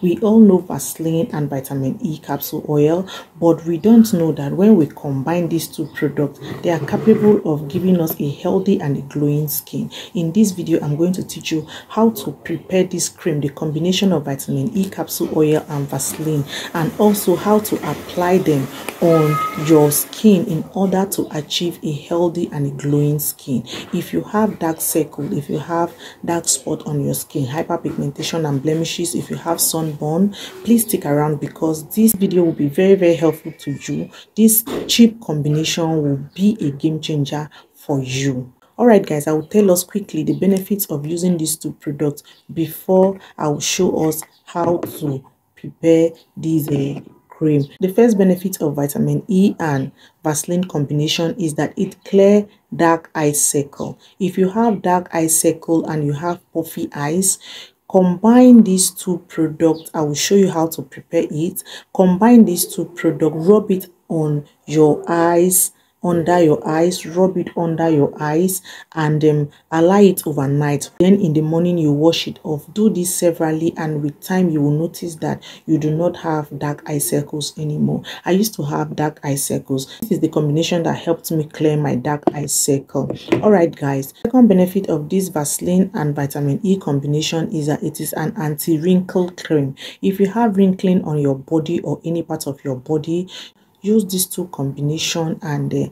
We all know Vaseline and vitamin E capsule oil, but we don't know that when we combine these two products, they are capable of giving us a healthy and a glowing skin. In this video, I'm going to teach you how to prepare this cream, the combination of vitamin E capsule oil and Vaseline, and also how to apply them on your skin in order to achieve a healthy and a glowing skin. If you have dark circle, if you have dark spot on your skin, hyperpigmentation and blemishes, if you have sunburn, please stick around because this video will be very helpful to you. This cheap combination will be a game changer for you. Alright guys, I will tell us quickly the benefits of using these two products before I will show us how to prepare these cream. The first benefit of vitamin E and Vaseline combination is that it clears dark eye circle. If you have dark eye circle and you have puffy eyes, combine these two products. I will show you how to prepare it. Combine these two products, rub it on your eyes, under your eyes, rub it under your eyes, and allow it overnight. Then in the morning you wash it off. Do this severally, and with time you will notice that you do not have dark eye circles anymore. I used to have dark eye circles. This is the combination that helped me clear my dark eye circle. Alright guys, second benefit of this Vaseline and vitamin E combination is that it is an anti-wrinkle cream. If you have wrinkling on your body or any part of your body, use these two combination and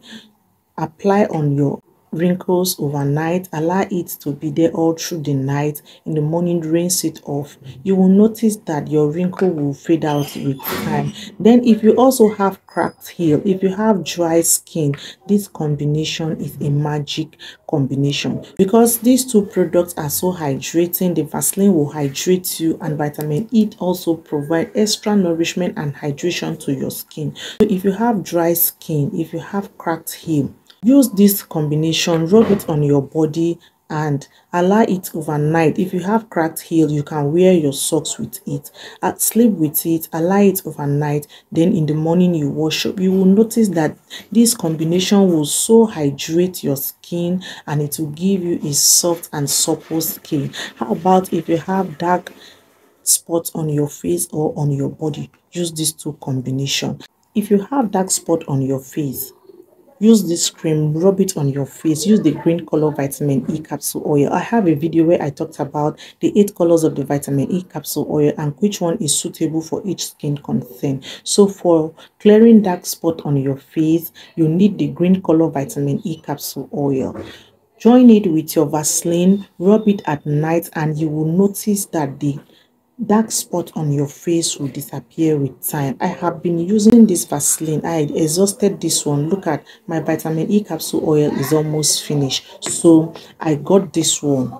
apply on your wrinkles overnight. Allow it to be there all through the night. In the morning, rinse it off. You will notice that your wrinkle will fade out with time. Then if you also have cracked heel, if you have dry skin, this combination is a magic combination because these two products are so hydrating. The Vaseline will hydrate you, and vitamin E also provide extra nourishment and hydration to your skin. So if you have dry skin, if you have cracked heel, use this combination, rub it on your body and allow it overnight. If you have cracked heel, you can wear your socks with it, sleep with it, allow it overnight. Then in the morning you wash up. You will notice that this combination will so hydrate your skin and it will give you a soft and supple skin. How about if you have dark spots on your face or on your body? Use these two combinations. If you have dark spot on your face, use this cream, rub it on your face. Use the green color vitamin E capsule oil. I have a video where I talked about the 8 colors of the vitamin E capsule oil and which one is suitable for each skin concern. So for clearing dark spot on your face, you need the green color vitamin E capsule oil. Join it with your Vaseline, rub it at night, and you will notice that the dark spot on your face will disappear with time. I have been using this Vaseline. I exhausted this one. Look at my vitamin E capsule oil is almost finished, so I got this one.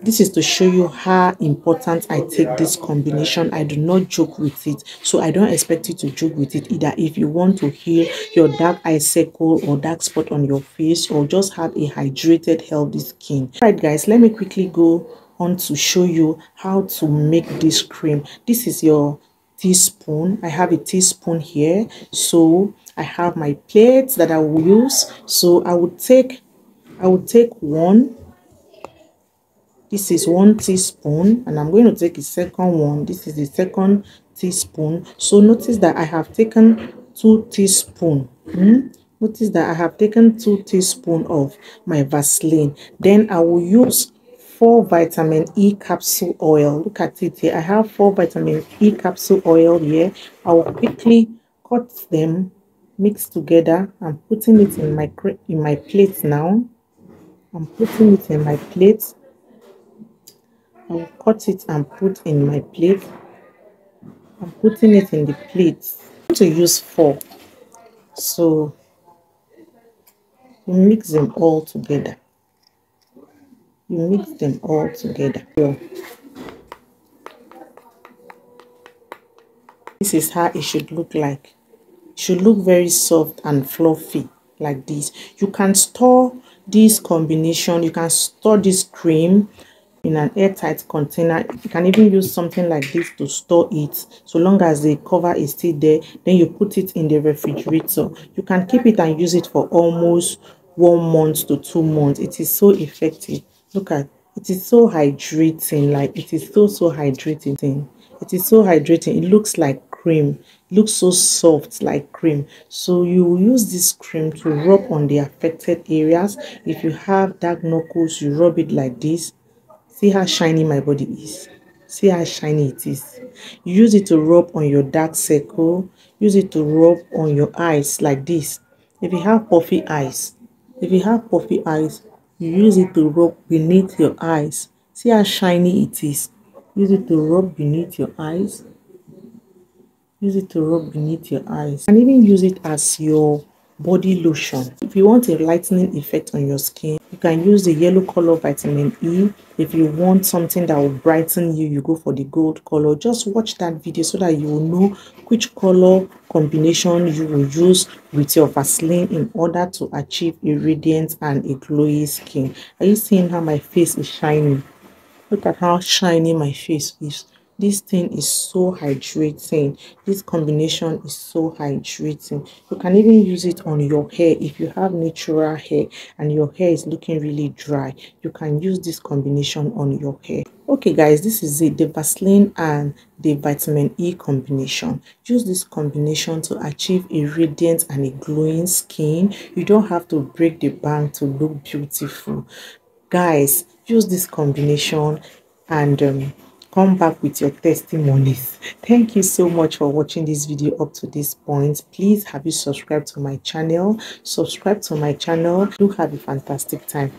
This is to show you how important I take this combination. I do not joke with it, so I don't expect you to joke with it either. If you want to heal your dark eye circle or dark spot on your face, or just have a hydrated healthy skin. All right guys, let me quickly go on to show you how to make this cream. This is your teaspoon. I have a teaspoon here, so I have my plates that I will use. So I will take one. This is 1 teaspoon, and I'm going to take a second one. This is the second teaspoon. So notice that I have taken 2 teaspoons. Notice that I have taken 2 teaspoons of my Vaseline. Then I will use 4 vitamin E capsule oil. Look at it here. I have 4 vitamin E capsule oil here. I will quickly cut them, mix together. I'm putting it in my plate now. I'm putting it in my plate. I will cut it and put in my plate. I'm putting it in the plate. I'm going to use 4. So you mix them all together. You mix them all together. This is how it should look like. It should look very soft and fluffy like this. You can store this combination, you can store this cream in an airtight container. You can even use something like this to store it, so long as the cover is still there. Then you put it in the refrigerator. You can keep it and use it for almost 1 month to 2 months. It is so effective. Look at it, is so hydrating. Like, it is so hydrating. It is so hydrating. It looks like cream. It looks so soft like cream. So you will use this cream to rub on the affected areas. If you have dark knuckles, you rub it like this. See how shiny my body is. See how shiny it is. You use it to rub on your dark circle. Use it to rub on your eyes like this. If you have puffy eyes, you use it to rub beneath your eyes. See how shiny it is. Use it to rub beneath your eyes. Use it to rub beneath your eyes. And even use it as your body lotion. If you want a lightening effect on your skin, you can use the yellow color vitamin E. If you want something that will brighten you, you go for the gold color. Just watch that video so that you will know which color combination you will use with your Vaseline in order to achieve a radiant and a glowy skin. Are you seeing how my face is shining? Look at how shiny my face is. This thing is so hydrating. This combination is so hydrating. You can even use it on your hair. If you have natural hair and your hair is looking really dry, you can use this combination on your hair. Okay guys, this is it, the Vaseline and the vitamin E combination. Use this combination to achieve a radiant and a glowing skin. You don't have to break the bank to look beautiful. Guys, use this combination and come back with your testimonies. Thank you so much for watching this video up to this point. Please, have you subscribed to my channel? Subscribe to my channel. Do have a fantastic time.